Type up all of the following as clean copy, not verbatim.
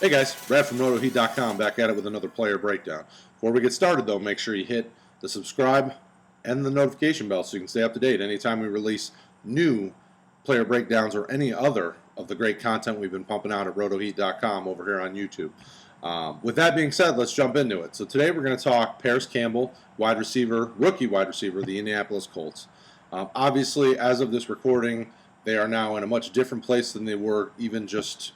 Hey guys, Brad from RotoHeat.com back at it with another player breakdown. Before we get started though, make sure you hit the subscribe and the notification bell so you can stay up to date anytime we release new player breakdowns or any other of the great content we've been pumping out at RotoHeat.com over here on YouTube. With that being said, let's jump into it. So today we're going to talk Parris Campbell, rookie wide receiver of the Indianapolis Colts. Obviously, as of this recording, they are now in a much different place than they were even just,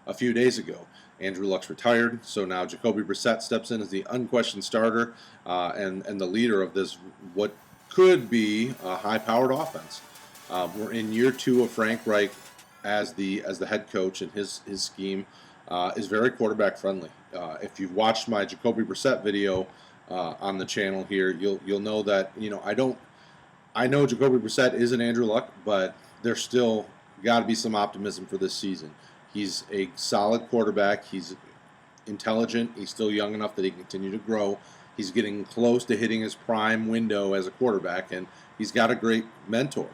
a few days ago. Andrew Luck's retired, so now Jacoby Brissett steps in as the unquestioned starter and the leader of this what could be a high-powered offense. We're in year 2 of Frank Reich as the head coach, and his scheme is very quarterback friendly. If you've watched my Jacoby Brissett video on the channel here, you'll know that I know Jacoby Brissett is an Andrew Luck, but there's still got to be some optimism for this season. He's a solid quarterback. He's intelligent. He's still young enough that he can continue to grow. He's getting close to hitting his prime window as a quarterback, and he's got a great mentor.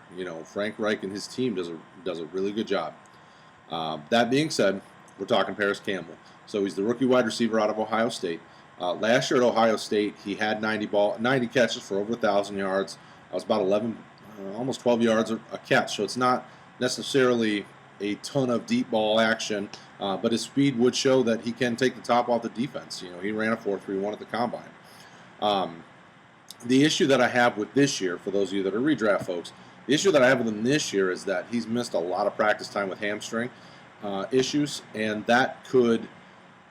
Frank Reich and his team does a really good job. That being said, we're talking Parris Campbell. So he's the rookie wide receiver out of Ohio State. Last year at Ohio State, he had 90 catches for over 1,000 yards. That was about 11, almost 12 yards a catch. So it's not necessarily a ton of deep ball action, but his speed would show that he can take the top off the defense. He ran a 4.31 at the combine. The issue that I have with this year, for those of you that are redraft folks, the issue that I have with him this year is that he's missed a lot of practice time with hamstring issues, and that could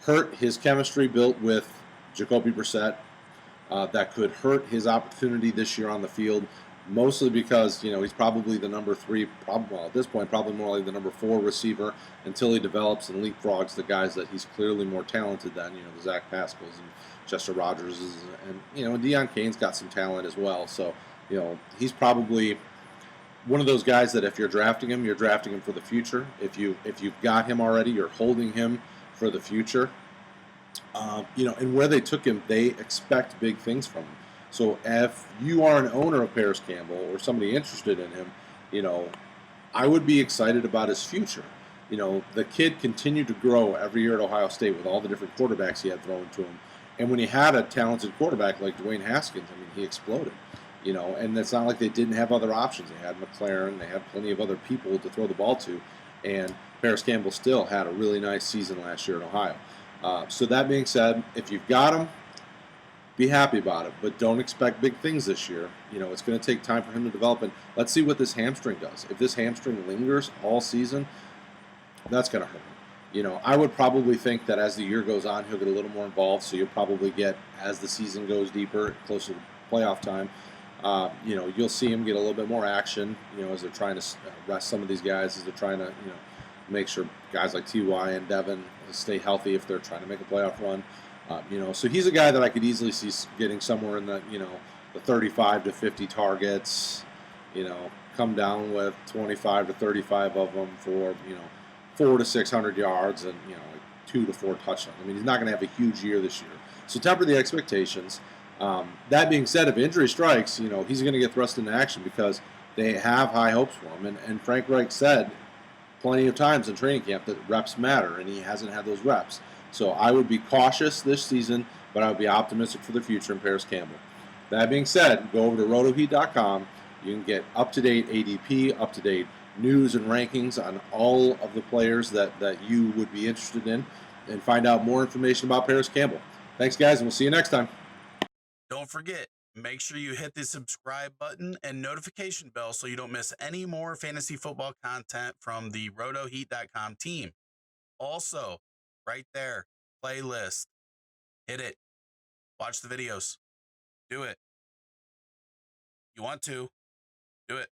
hurt his chemistry built with Jacoby Brissett. That could hurt his opportunity this year on the field, mostly because he's probably the number 3, at this point probably more like the number 4 receiver until he develops and leapfrogs the guys that he's clearly more talented than, the Zach Pascals and Chester Rogers, and Deion Kane's got some talent as well. So he's probably one of those guys that if you're drafting him for the future. If you've got him already, you're holding him for the future. And where they took him, they expect big things from him. So if you are an owner of Parris Campbell or somebody interested in him, I would be excited about his future. The kid continued to grow every year at Ohio State with all the different quarterbacks he had thrown to him. And when he had a talented quarterback like Dwayne Haskins, he exploded. And it's not like they didn't have other options. They had McLaren, they had plenty of other people to throw the ball to, and Parris Campbell still had a really nice season last year in Ohio. So that being said, if you've got him, be happy about it, but don't expect big things this year. It's going to take time for him to develop, and let's see what this hamstring does. If this hamstring lingers all season, that's going to hurt him. I would probably think that as the year goes on, he'll get a little more involved, so you'll probably get, as the season goes deeper, closer to playoff time, you'll see him get a little bit more action, as they're trying to rest some of these guys, as they're trying to, make sure guys like T.Y. and Devin stay healthy if they're trying to make a playoff run. So he's a guy that I could easily see getting somewhere in the, the 35 to 50 targets, come down with 25 to 35 of them for, 400 to 600 yards and, like 2 to 4 touchdowns. He's not going to have a huge year this year. So temper the expectations. That being said, if injury strikes, he's going to get thrust into action because they have high hopes for him. And Frank Reich said plenty of times in training camp that reps matter, and he hasn't had those reps. So I would be cautious this season, but I would be optimistic for the future in Parris Campbell. That being said, go over to RotoHeat.com. You can get up-to-date ADP, up-to-date news and rankings on all of the players that you would be interested in, and find out more information about Parris Campbell. Thanks, guys, and we'll see you next time. Don't forget, make sure you hit the subscribe button and notification bell so you don't miss any more fantasy football content from the RotoHeat.com team. Also, right there, playlist. Hit it. Watch the videos. Do it. You want to. Do it.